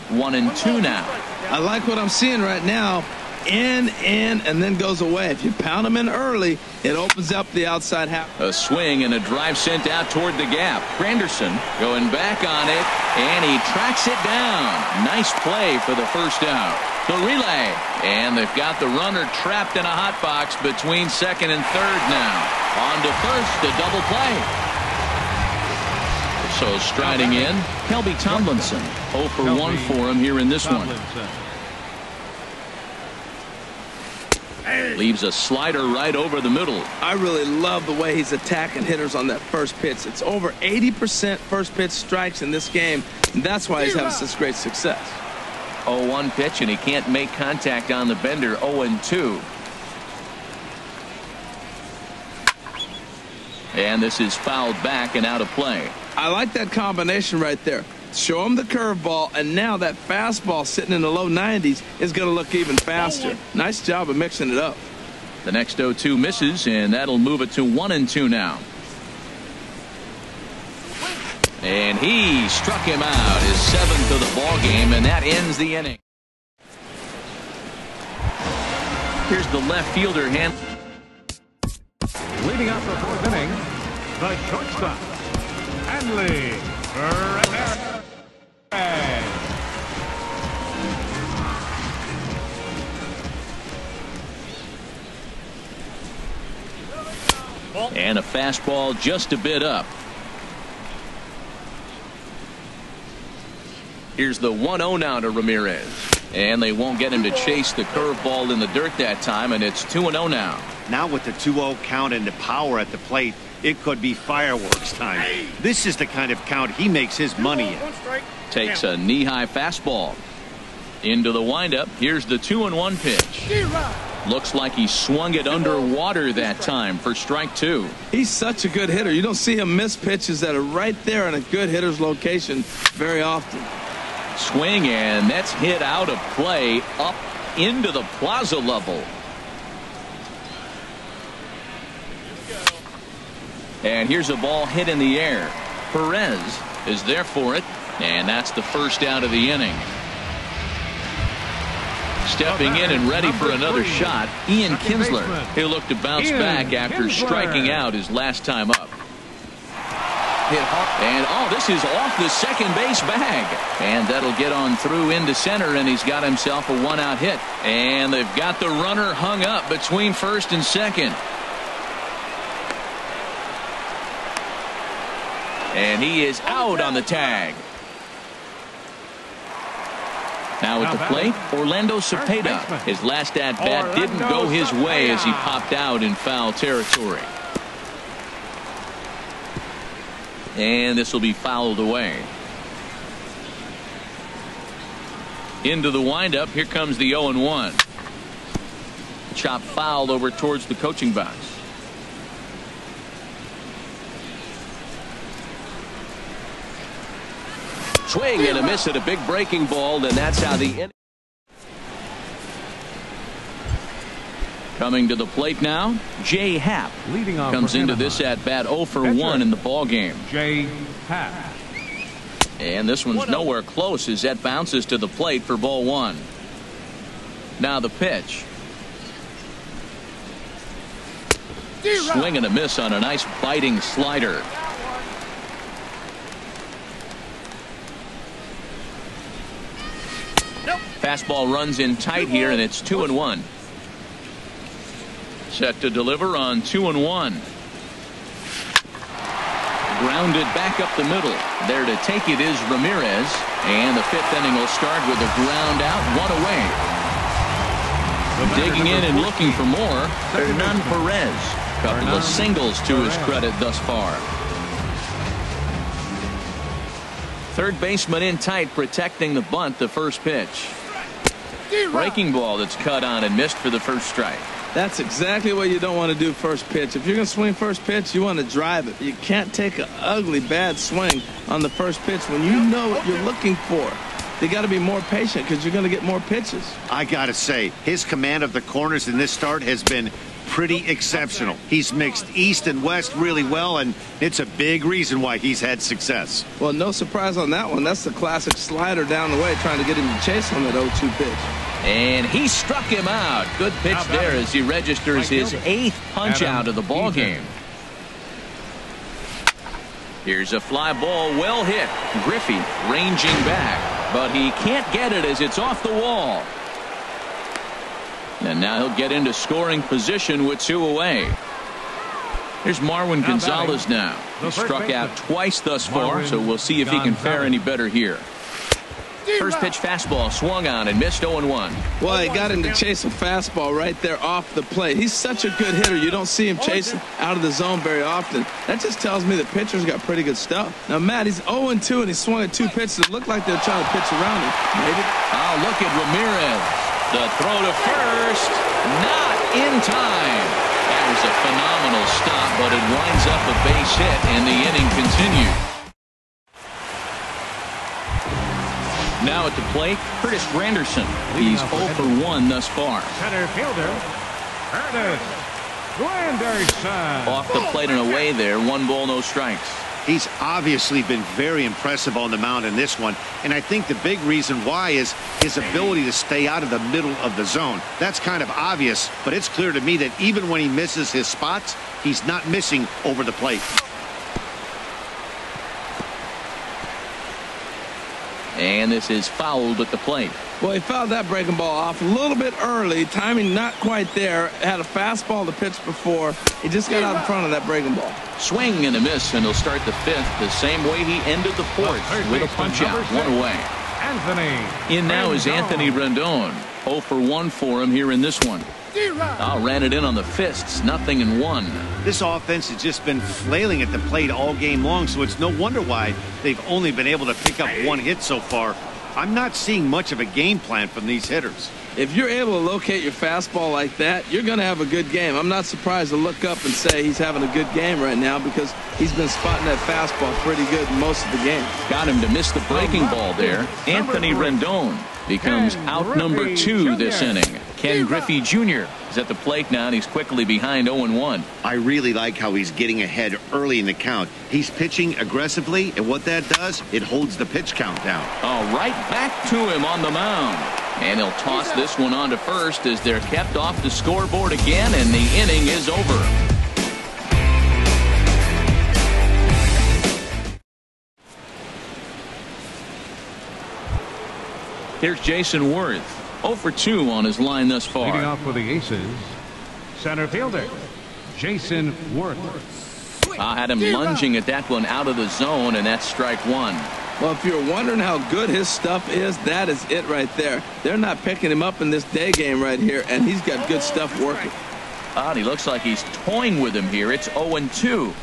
1-2 now. I like what I'm seeing right now. In, and then goes away. If you pound him in early, it opens up the outside half. A swing and a drive sent out toward the gap. Granderson going back on it, and he tracks it down. Nice play for the first out. The relay, and they've got the runner trapped in a hot box between second and third now. On to first, the double play. So striding in, Kelby Tomlinson. 0 for 1 for him here in this one. Leaves a slider right over the middle. I really love the way he's attacking hitters on that first pitch. It's over 80% first pitch strikes in this game, and that's why he's having such great success. 0-1 pitch, and he can't make contact on the bender. 0-2. And this is fouled back and out of play. I like that combination right there. Show him the curveball, and now that fastball sitting in the low 90s is going to look even faster. Nice job of mixing it up. The next 0-2 misses, and that'll move it to 1-2 now. And he struck him out, his 7th of the ball game, and that ends the inning. Here's the left fielder hand. Leading off the 4th inning, the shortstop, Hanley Ramirez. And a fastball just a bit up. Here's the 1-0 now to Ramirez. And they won't get him to chase the curveball in the dirt that time, and it's 2-0 now. Now with the 2-0 count and the power at the plate, it could be fireworks time. This is the kind of count he makes his money in. Takes a knee-high fastball. Into the windup. Here's the 2-1 pitch. Looks like he swung it underwater that time for strike 2. He's such a good hitter. You don't see him miss pitches that are right there in a good hitter's location very often. Swing, and that's hit out of play up into the plaza level. And here's a ball hit in the air. Perez is there for it, and that's the first out of the inning. Stepping in and ready for another shot, Ian Kinsler. He'll look to bounce back after striking out his last time up. Hit hard. And this is off the second base bag. And that'll get on through into center, and he's got himself a 1-out hit. And they've got the runner hung up between first and second. And he is out on the tag. Now at the plate, Orlando Cepeda. His last at-bat didn't go his way as he popped out in foul territory. And this will be fouled away. Into the windup. Here comes the 0-1. Chop fouled over towards the coaching box. Swing and a miss at a big breaking ball, and that's how the inning. Coming to the plate now, Jay Happ leading off comes into this at bat 0 for 1 in the ball game. Jay Happ. And this one's nowhere close as that bounces to the plate for ball 1. Now the pitch. Swing and a miss on a nice biting slider. Fastball runs in tight here, and it's 2-1. Set to deliver on 2-1. Grounded back up the middle. There to take it is Ramirez, and the 5th inning will start with a ground out, 1 away. Digging in and looking for more, Hernan Perez. Couple of singles to his credit thus far. Third baseman in tight, protecting the bunt, the first pitch. Breaking ball that's cut on and missed for the first strike. That's exactly what you don't want to do first pitch. If you're going to swing first pitch, you want to drive it. You can't take an ugly, bad swing on the first pitch when you know what you're looking for. You got to be more patient because you're going to get more pitches. I got to say, his command of the corners in this start has been pretty exceptional. He's mixed east and west really well, and it's a big reason why he's had success. Well, no surprise on that one. That's the classic slider down the way, trying to get him to chase on that 0-2 pitch. And he struck him out. Good pitch there as he registers his 8th punch out of the ball game. Here's a fly ball, well hit. Griffey ranging back, but he can't get it as it's off the wall. And now he'll get into scoring position with 2 away. Here's Marwin Gonzalez now. He struck out twice thus far, so we'll see if he can fare any better here. First pitch fastball swung on and missed 0-1. Well, he got him to chase a fastball right there off the plate. He's such a good hitter. You don't see him chasing out of the zone very often. That just tells me the pitcher's got pretty good stuff. Now, Matt, he's 0-2 and he swung at 2 pitches. It looked like they're trying to pitch around him. Maybe. Oh, look at Ramirez. The throw to first. Not in time. That was a phenomenal stop, but it winds up a base hit and the inning continues. Now at the plate, Curtis Granderson. He's 0 for 1 thus far. Center fielder, Curtis Granderson. Off the plate and away there. 1 ball, no strikes. He's obviously been very impressive on the mound in this one, and I think the big reason why is his ability to stay out of the middle of the zone. That's kind of obvious, but it's clear to me that even when he misses his spots, he's not missing over the plate. And this is fouled at the plate. Well, he fouled that breaking ball off a little bit early. Timing not quite there. Had a fastball to pitch before. He just got out in front of that breaking ball. Swing and a miss, and he'll start the 5th the same way he ended the 4th with a punch out. 1 away. Anthony. In now is Anthony Rendon. 0 for 1 for him here in this one. Ran it in on the fists. 0-1. This offense has just been flailing at the plate all game long, so it's no wonder why they've only been able to pick up 1 hit so far. I'm not seeing much of a game plan from these hitters. If you're able to locate your fastball like that, you're going to have a good game. I'm not surprised to look up and say he's having a good game right now because he's been spotting that fastball pretty good most of the game. Got him to miss the breaking ball there. Anthony Rendon becomes out number 2 this inning. Ken Griffey Jr. is at the plate now, and he's quickly behind 0-1. I really like how he's getting ahead early in the count. He's pitching aggressively, and what that does, it holds the pitch count down. Oh, right back to him on the mound. And he'll toss this one on to first as they're kept off the scoreboard again, and the inning is over. Here's Jason Worth. 0 for 2 on his line thus far. Leading off for the Aces, center fielder, Jason Worth. I had him lunging at that one out of the zone, and that's strike 1. Well, if you're wondering how good his stuff is, that is it right there. They're not picking him up in this day game right here, and he's got good stuff working. And he looks like he's toying with him here. It's 0-2.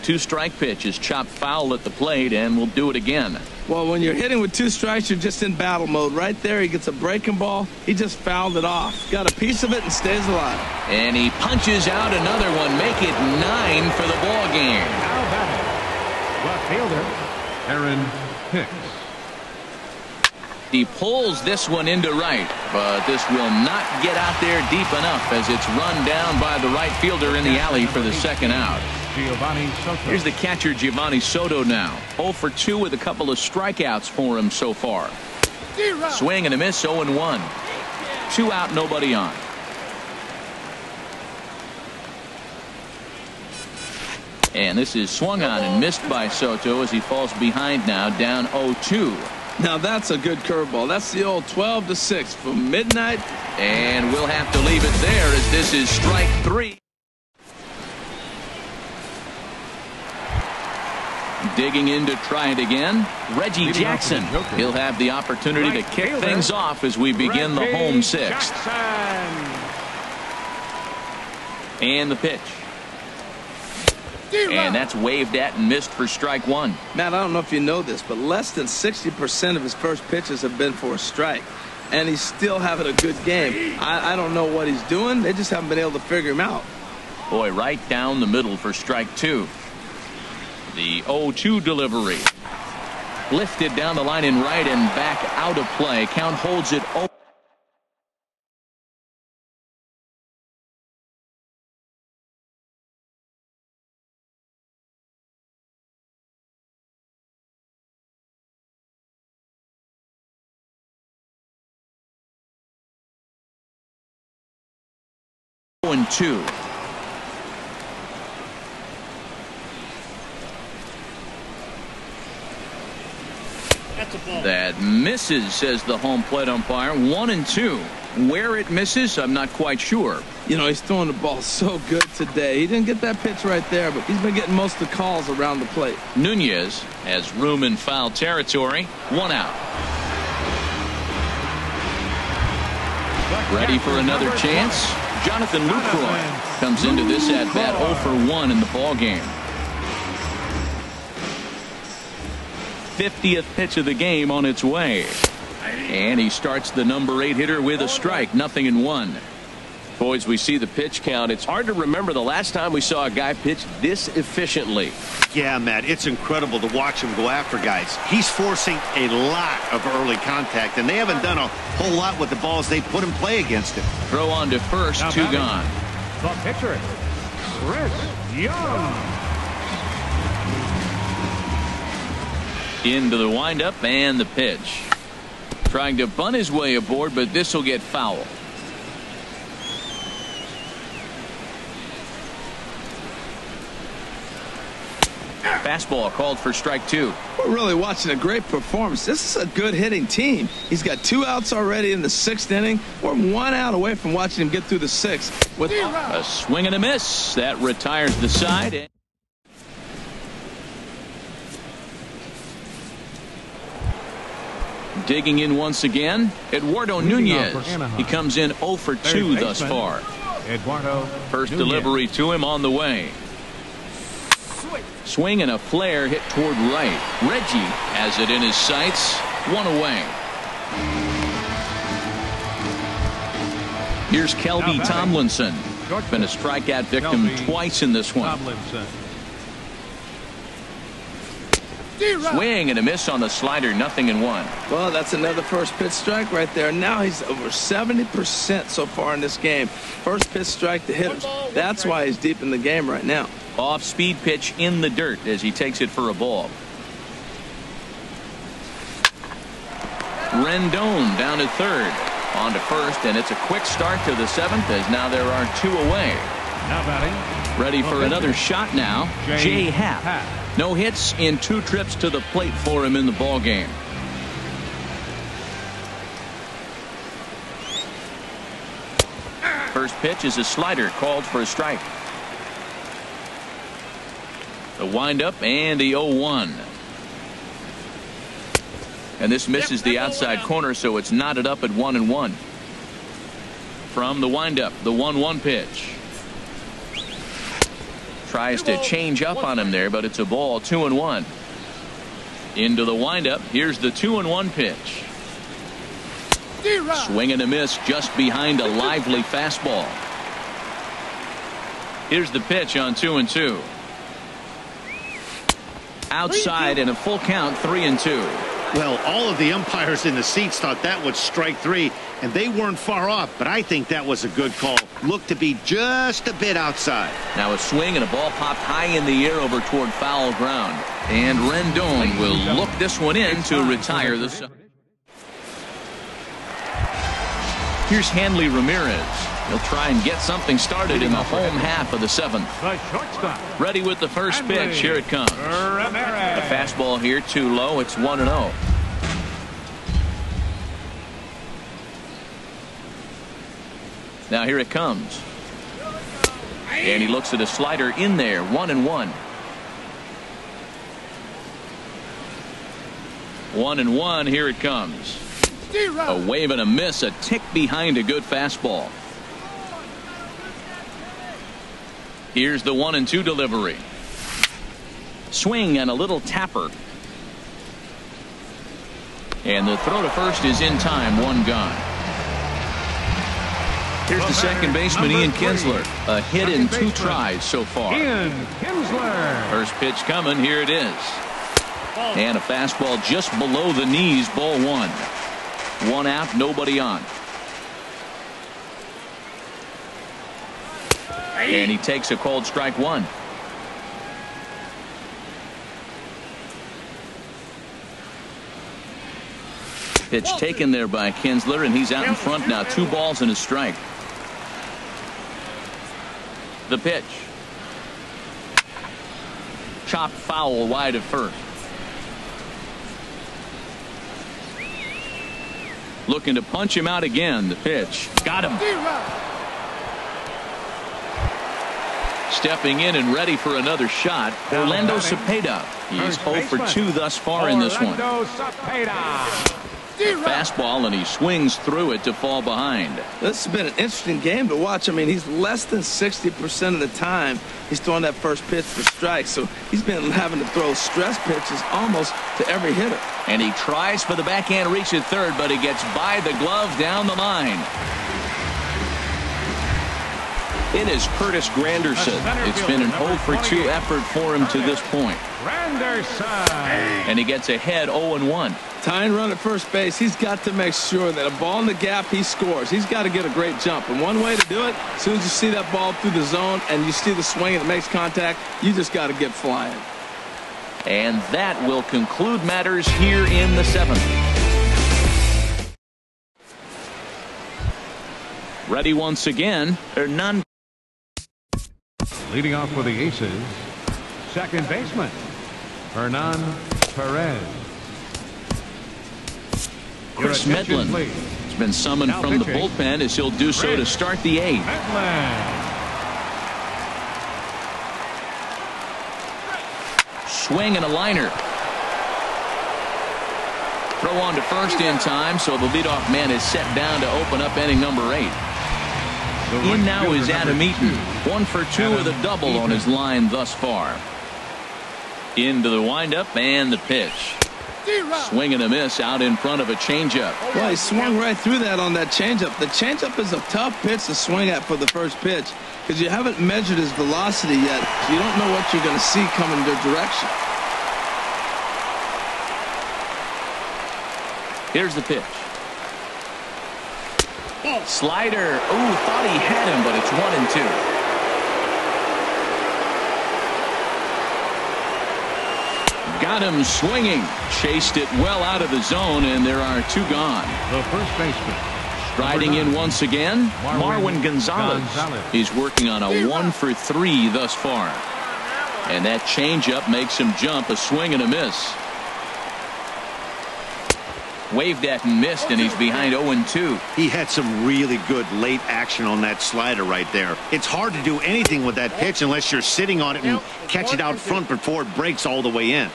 2-strike pitch is chopped foul at the plate, and we'll do it again. Well, when you're hitting with 2 strikes, you're just in battle mode. Right there, he gets a breaking ball. He just fouled it off. Got a piece of it and stays alive. And he punches out another one. Make it 9 for the ball game. Now batting, left fielder, Aaron Hicks. He pulls this one into right, but this will not get out there deep enough as it's run down by the right fielder in the alley for the 2nd out. Here's the catcher, Giovanni Soto now. 0 for 2 with a couple of strikeouts for him so far. Swing and a miss, 0-1. 2 out, nobody on. And this is swung on and missed by Soto as he falls behind now, down 0-2. Now that's a good curveball. That's the old 12-6 from midnight. And we'll have to leave it there as this is strike 3. Digging in to try it again, Reggie Jackson. He'll have the opportunity to kick things off as we begin the home 6th. And the pitch. And that's waved at and missed for strike 1. Matt, I don't know if you know this, but less than 60% of his first pitches have been for a strike. And he's still having a good game. I don't know what he's doing. They just haven't been able to figure him out. Boy, right down the middle for strike 2. The 0-2 delivery. Lifted down the line in right and back out of play. Count holds it 0. And 2. That misses, says the home plate umpire. 1-2. Where it misses, I'm not quite sure. You know, he's throwing the ball so good today. He didn't get that pitch right there, but he's been getting most of the calls around the plate. Nunez has room in foul territory. 1 out. Ready for another chance? Jonathan Lucroy comes into this at bat 0 for 1 in the ball game. 50th pitch of the game on its way. And he starts the number 8 hitter with a strike. 0-1. Boys, we see the pitch count. It's hard to remember the last time we saw a guy pitch this efficiently. Yeah, Matt, it's incredible to watch him go after guys. He's forcing a lot of early contact, and they haven't done a whole lot with the balls they put in play against him. Throw on to first, 2 gone. The pitcher, Chris Young. Into the windup and the pitch. Trying to bunt his way aboard, but this will get foul. Fastball called for strike 2. We're really watching a great performance. This is a good hitting team. He's got 2 outs already in the 6th inning. We're 1 out away from watching him get through the 6th. With a swing and a miss. That retires the side. Digging in once again, Eduardo Nunez. He comes in 0 for 2 thus far. First delivery to him on the way. Swing and a flare hit toward right. Reggie has it in his sights. 1 away. Here's Kelby Tomlinson. Been a strikeout victim twice in this one. Swing and a miss on the slider. 0-1. Well, that's another first pitch strike right there. Now he's over 70% so far in this game. First pitch strike to hitters. That's why he's deep in the game right now. Off speed pitch in the dirt as he takes it for a ball. Rendon down to third. On to first, and it's a quick start to the 7th as now there are 2 away. Now batting. Ready for another shot now. Jay Happ. No hits in 2 trips to the plate for him in the ball game. First pitch is a slider called for a strike. The windup and the 0-1. And this misses the outside corner, so it's knotted up at 1-1. From the windup, the 1-1 pitch. Tries to change up on him there, but it's a ball. 2-1. Into the windup. Here's the 2-1 pitch. Swing and a miss just behind a lively fastball. Here's the pitch on 2-2. Outside and a full count. 3-2. Well, all of the umpires in the seats thought that was strike 3, and they weren't far off, but I think that was a good call. Looked to be just a bit outside. Now a swing and a ball popped high in the air over toward foul ground. And Rendon will look this one in to retire the side. Here's Hanley Ramirez. He'll try and get something started in the home half of the 7th. Ready with the first pitch. Here it comes. The fastball here too low. It's 1-0. Now here it comes. And he looks at a slider in there. 1-1. 1-1. Here it comes. A wave and a miss. A tick behind a good fastball. Here's the 1-2 delivery. Swing and a little tapper. And the throw to first is in time. 1 gone. Here's the second baseman, Ian Kinsler. A hit in 2 tries so far. Ian Kinsler. First pitch coming. Here it is. And a fastball just below the knees. Ball 1. 1 out, nobody on. And he takes a called strike 1. Pitch taken there by Kinsler, and he's out in front now. 2 balls and a strike. The pitch. Chopped foul wide of first. Looking to punch him out again. The pitch. Got him. Stepping in and ready for another shot, Orlando Cepeda. He's 0 for 2 thus far in this one. Fastball, and he swings through it to fall behind. This has been an interesting game to watch. I mean, he's less than 60% of the time he's throwing that first pitch for strike. So he's been having to throw stress pitches almost to every hitter. And he tries for the backhand reach at third, but he gets by the glove down the line. It is Curtis Granderson. It's been an 0 for 2 effort for him to this point. And he gets ahead 0-1. Tying run at first base, he's got to make sure that a ball in the gap, he scores. He's got to get a great jump. And one way to do it, as soon as you see that ball through the zone and you see the swing and it makes contact, you just got to get flying. And that will conclude matters here in the 7th. Ready once again, Hernan. Leading off for the Aces, second baseman, Hernan Perez. Chris Medlin has been summoned from the bullpen as he'll do so to start the 8th. Swing and a liner. Throw on to first in time, so the leadoff man is set down to open up inning number 8. In now is Adam Eaton, 1 for 2 with a double on his line thus far. Into the windup and the pitch. Swing and a miss out in front of a changeup. Well, he swung right through that on that changeup. The changeup is a tough pitch to swing at for the first pitch because you haven't measured his velocity yet. So you don't know what you're going to see coming their direction. Here's the pitch. Slider. Ooh, thought he had him, but it's 1-2. Got him swinging. Chased it well out of the zone, and there are 2 gone. The first baseman. Striding in once again, Marwin Gonzalez. He's working on a 1 for 3 thus far. And that changeup makes him jump. A swing and a miss. Waved at and missed, and he's behind 0-2. He had some really good late action on that slider right there. It's hard to do anything with that pitch unless you're sitting on it and catch it out front before it breaks all the way in.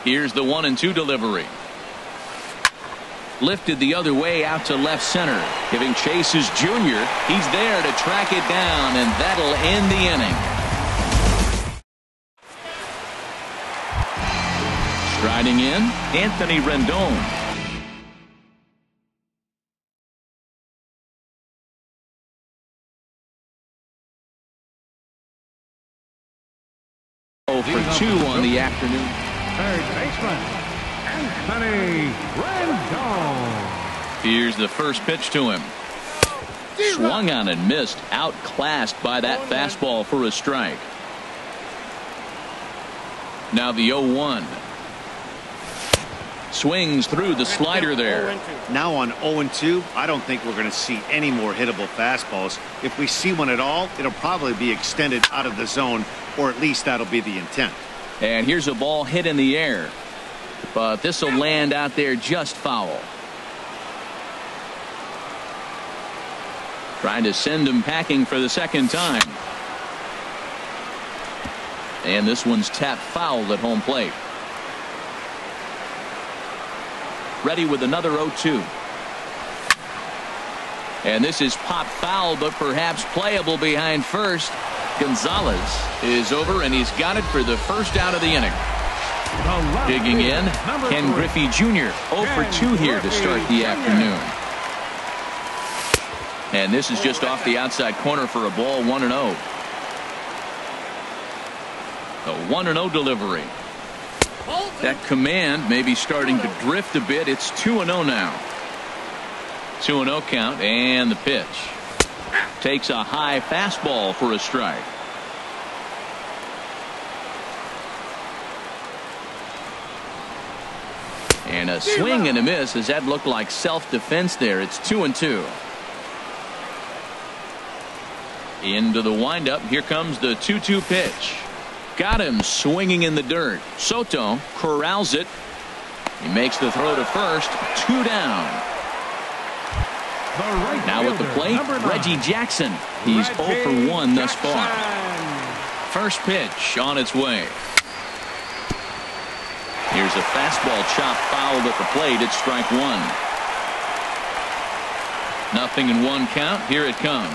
Here's the 1-2 delivery. Lifted the other way out to left center. Giving chase is Junior. He's there to track it down, and that'll end the inning. Striding in, Anthony Rendon. For 2 on the afternoon. Third baseman, Anthony Rendon. Here's the first pitch to him. Swung on and missed. Outclassed by that fastball for a strike. Now the 0-1. Swings through the slider there. Now on 0-2, I don't think we're going to see any more hittable fastballs. If we see one at all, it'll probably be extended out of the zone, or at least that'll be the intent. And here's a ball hit in the air, but this will land out there just foul. Trying to send him packing for the second time. And this one's tapped foul at home plate. Ready with another 0-2. And this is popped foul, but perhaps playable behind first. Gonzalez is over, and he's got it for the first out of the inning. Digging in, Ken Griffey Jr. 0 for 2 here to start the afternoon. And this is just off the outside corner for a ball, 1-0. A 1-0 delivery. That command may be starting to drift a bit. It's 2-0 now. 2-0 count, and the pitch. Takes a high fastball for a strike. And a swing and a miss. Does that look like self-defense there? It's 2-2. Into the windup. Here comes the 2-2 pitch. Got him swinging in the dirt. Soto corrals it. He makes the throw to first. 2 down. Now at the plate, Reggie Jackson. He's 0 for 1 thus far. First pitch on its way. Here's a fastball chop fouled at the plate. It's strike one. 0-1 count. Here it comes.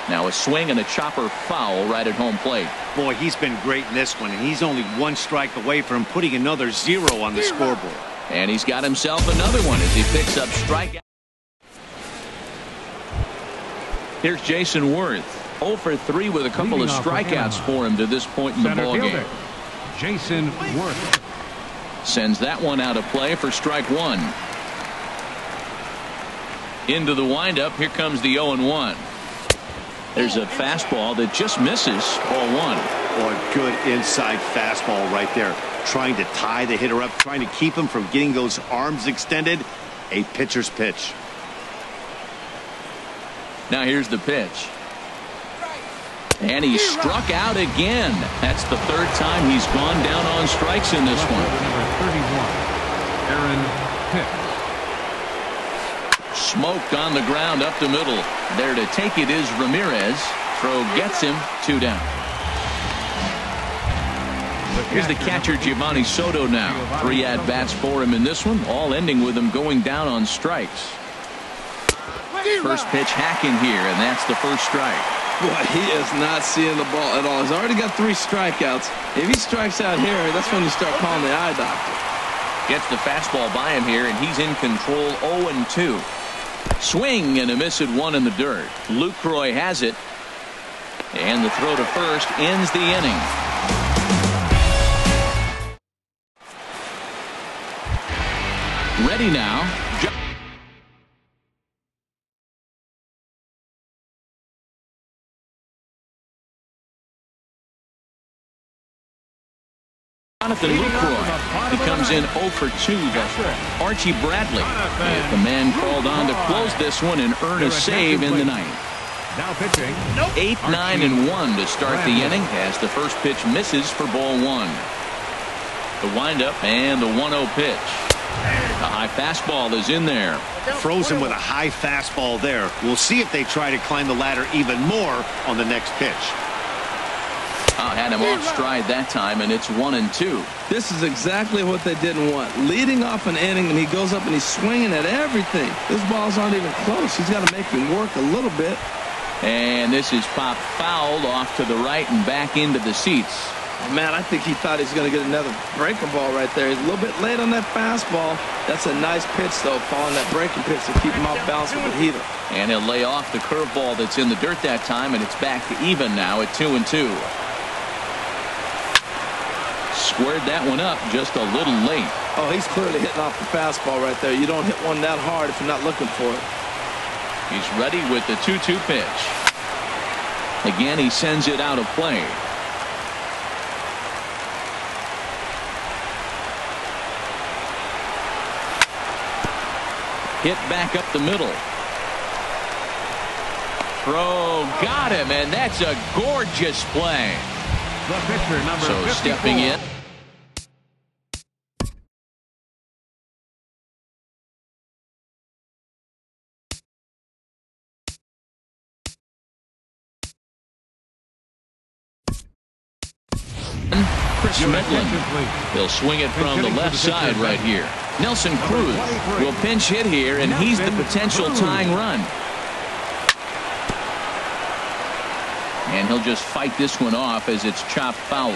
Now a swing and a chopper foul right at home plate. Boy, he's been great in this one, and he's only 1 strike away from putting another 0 on the scoreboard. And he's got himself another one as he picks up strikeout. Here's Jason Worth. 0 for 3 with a couple of strikeouts for him to this point in the ballgame. Jason Worth sends that one out of play for strike one. Into the windup. Here comes the 0-1. There's a fastball that just misses. Ball one. Boy, good inside fastball right there. Trying to tie the hitter up, trying to keep him from getting those arms extended. A pitcher's pitch. Now here's the pitch. And he struck out again. That's the 3rd time he's gone down on strikes in this one. Number 31, Aaron Hicks. Smoked on the ground up the middle. There to take it is Ramirez. Throw gets him. 2 down. Here's the catcher Giovanni Soto now. 3 at-bats for him in this one, all ending with him going down on strikes. First pitch hacking here, and that's the first strike. Boy, he is not seeing the ball at all. He's already got 3 strikeouts. If he strikes out here, that's when you start calling the eye doctor. Gets the fastball by him here, and he's in control. 0-2. Swing and a miss at 1 in the dirt. Lucroy has it. And the throw to first ends the inning. Ready now. Jonathan Lucroy. He comes in 0 for 2. Archie Bradley is the man called on to close this one and earn a save in the ninth. Now pitching. 8, 9, and 1 to start the inning as the first pitch misses for ball one. The windup and the 1-0 pitch. The high fastball is in there. Frozen with a high fastball there. We'll see if they try to climb the ladder even more on the next pitch. Had him off stride that time, and it's 1-2. This is exactly what they didn't want. Leading off an inning, and he goes up and he's swinging at everything. Those balls aren't even close. He's got to make him work a little bit. And this is popped fouled off to the right and back into the seats. Oh, man, I think he thought he was going to get another breaking ball right there. He's a little bit late on that fastball. That's a nice pitch, though, following that breaking pitch to keep him off balance with the heater. And he'll lay off the curveball that's in the dirt that time, and it's back to even now at 2-2. Squared that one up just a little late. Oh, he's clearly hitting off the fastball right there. You don't hit one that hard if you're not looking for it. He's ready with the 2-2 pitch. Again, he sends it out of play. Hit back up the middle. Throw got him, and that's a gorgeous play. The pitcher, number 54. Stepping in. Chris Medlin. He'll swing it from the left side right here. Nelson Cruz will pinch hit here, and he's the potential tying run. And he'll just fight this one off as it's chopped foul.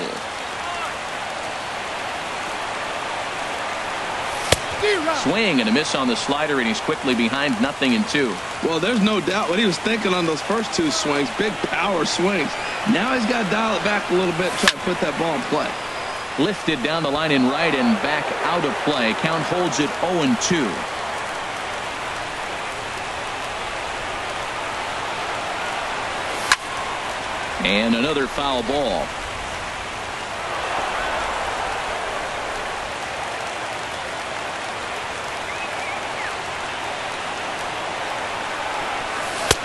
Swing and a miss on the slider, and he's quickly behind 0-2. Well, there's no doubt what he was thinking on those first 2 swings. Big power swings. Now he's got to dial it back a little bit and try to put that ball in play. Lifted down the line in right and back out of play. Count holds it 0-2. And another foul ball.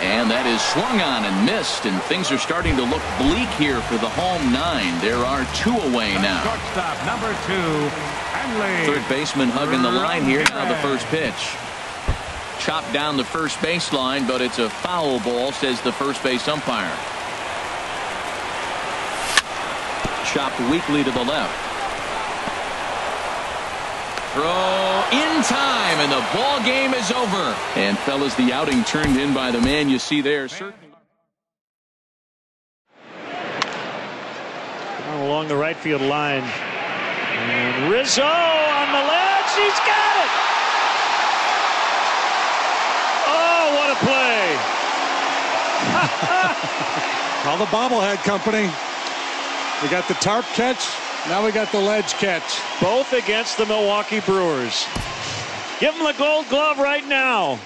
And that is swung on and missed, and things are starting to look bleak here for the home 9. There are 2 away now. Shortstop number 2, Hanley. Third baseman hugging the line here. Now the first pitch. chopped down the first baseline, but it's a foul ball, says the first base umpire. Chopped weakly to the left. Throw in time, and the ball game is over. And fellas, the outing turned in by the man you see there. Along the right field line. And Rizzo on the ledge. He's got it. Oh, what a play. Call the bobblehead company. We got the tarp catch. Now we got the ledge catch. Both against the Milwaukee Brewers. Give him the gold glove right now.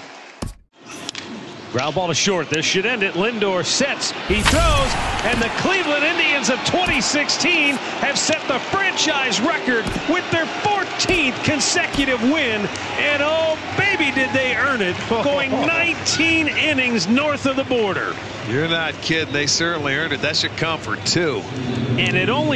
Ground ball to short. This should end it. Lindor sets. He throws. And the Cleveland Indians of 2016 have set the franchise record with their 14th consecutive win. And oh, baby, did they earn it. Going 19 innings north of the border. You're not kidding. They certainly earned it. That should come for 2. And it only